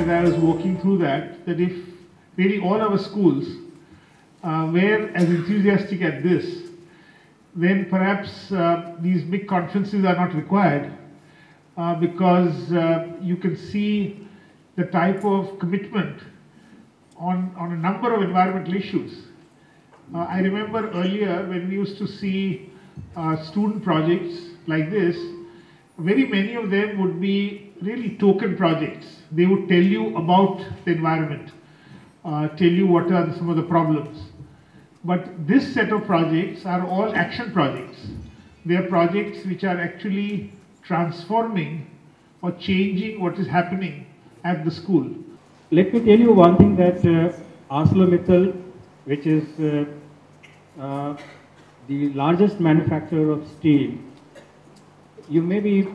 as I was walking through that if really all our schools were as enthusiastic at this, then perhaps these big conferences are not required because you can see the type of commitment on a number of environmental issues. I remember earlier when we used to see student projects like this, very many of them would be really token projects. They would tell you about the environment, tell you what are some of the problems. But this set of projects are all action projects. They are projects which are actually transforming or changing what is happening at the school. Let me tell you one thing that ArcelorMittal, which is the largest manufacturer of steel, you may be,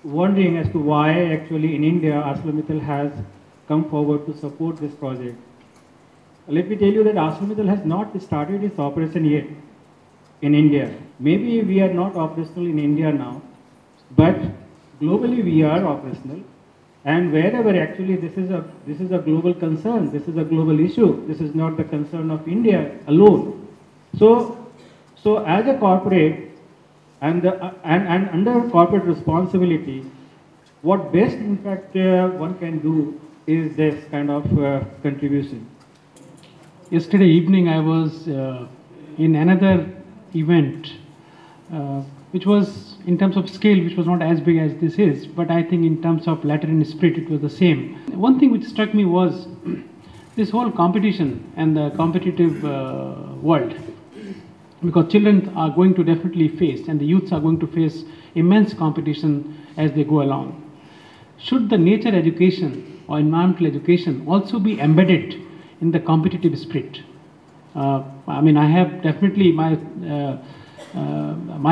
wondering as to why actually in India ArcelorMittal has come forward to support this project. Let me tell you that ArcelorMittal has not started its operation yet in India. Maybe we are not operational in India now, but globally we are operational. And wherever actually this is a global concern, this is a global issue, this is not the concern of India alone. So as a corporate and under corporate responsibility, what best in fact one can do is this kind of contribution. Yesterday evening I was in another event which was in terms of scale which was not as big as this is, but I think in terms of letter and spirit it was the same. One thing which struck me was this whole competition and the competitive world, because children are going to definitely face and the youths are going to face immense competition as they go along. Should the nature education or environmental education also be embedded in the competitive spirit? I mean, I have definitely my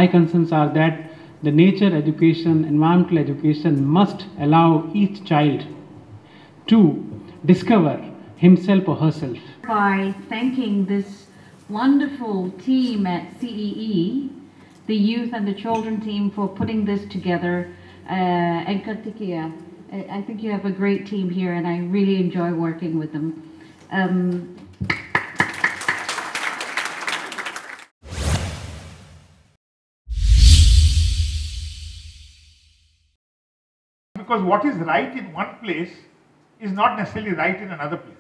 concerns are that the nature education, environmental education must allow each child to discover himself or herself. By thanking this wonderful team at CEE, the youth and the children team, for putting this together, and Kartikeya, I think you have a great team here and I really enjoy working with them. Because what is right in one place is not necessarily right in another place.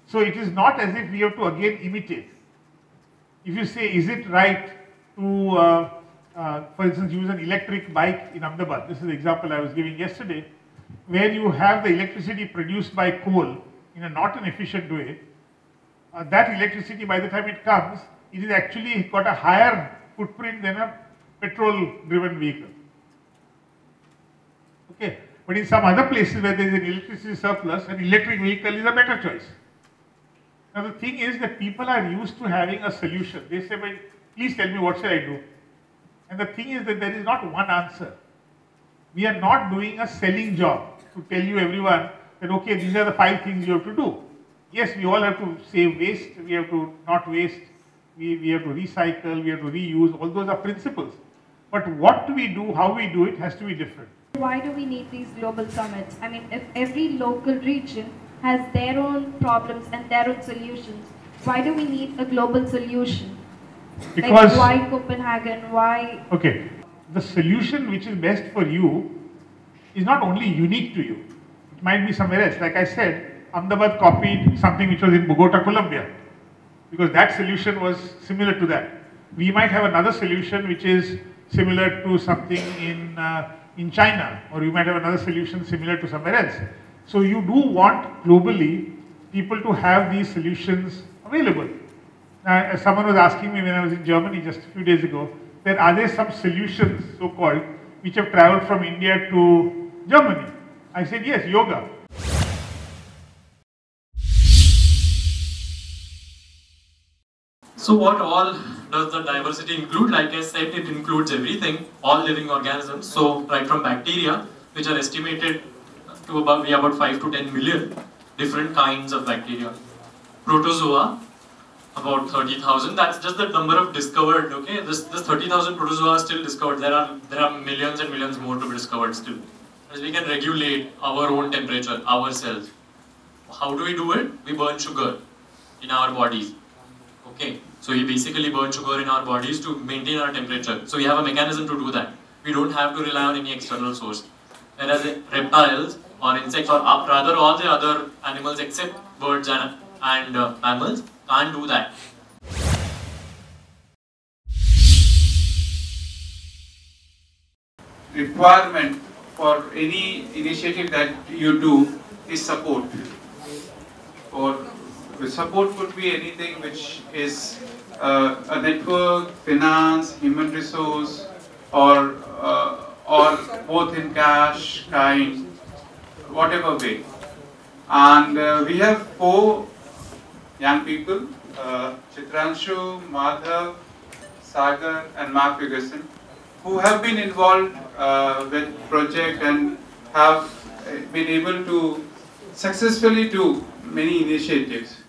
So it is not as if we have to again imitate. If you say, is it right to, for instance, use an electric bike in Ahmedabad? This is the example I was giving yesterday, where you have the electricity produced by coal in a not an efficient way. That electricity, by the time it comes, it is actually got a higher footprint than a petrol-driven vehicle. Okay, but in some other places where there is an electricity surplus, an electric vehicle is a better choice. Now the thing is that people are used to having a solution. They say, well, please tell me what should I do? And the thing is that there is not one answer. We are not doing a selling job to tell you everyone that, okay, these are the 5 things you have to do. Yes, we all have to save waste, we have to not waste, we have to recycle, we have to reuse, all those are principles. But what we do, how we do it has to be different. Why do we need these global summits? I mean, if every local region has their own problems and their own solutions, why do we need a global solution? Because, like why Copenhagen, why? Okay, the solution which is best for you is not only unique to you. It might be somewhere else. Like I said, Ahmedabad copied something which was in Bogota, Colombia, because that solution was similar to that. We might have another solution which is similar to something in China, or you might have another solution similar to somewhere else. So you do want globally people to have these solutions available. As someone was asking me when I was in Germany just a few days ago, that are there some solutions, so-called, which have traveled from India to Germany? I said yes, yoga. So what all does the diversity include? Like I said, it includes everything, all living organisms. So right from bacteria, which are estimated to about 5 to 10 million different kinds of bacteria. Protozoa, about 30,000. That's just the number of discovered. Okay, this 30,000 protozoa are still discovered. There are millions and millions more to be discovered still. is we can regulate our own temperature ourselves. How do we do it? We burn sugar in our bodies. Okay, so we basically burn sugar in our bodies to maintain our temperature. So we have a mechanism to do that. We don't have to rely on any external source. Whereas reptiles or insects, or rather all the other animals except birds and mammals, can't do that. Requirement for any initiative that you do is support. Or support could be anything which is a network, finance, human resource, or both in cash, kind, whatever way. And we have 4 young people, Chitranshu, Madhav, Sagar and Mark Ferguson, who have been involved with project and have been able to successfully do many initiatives.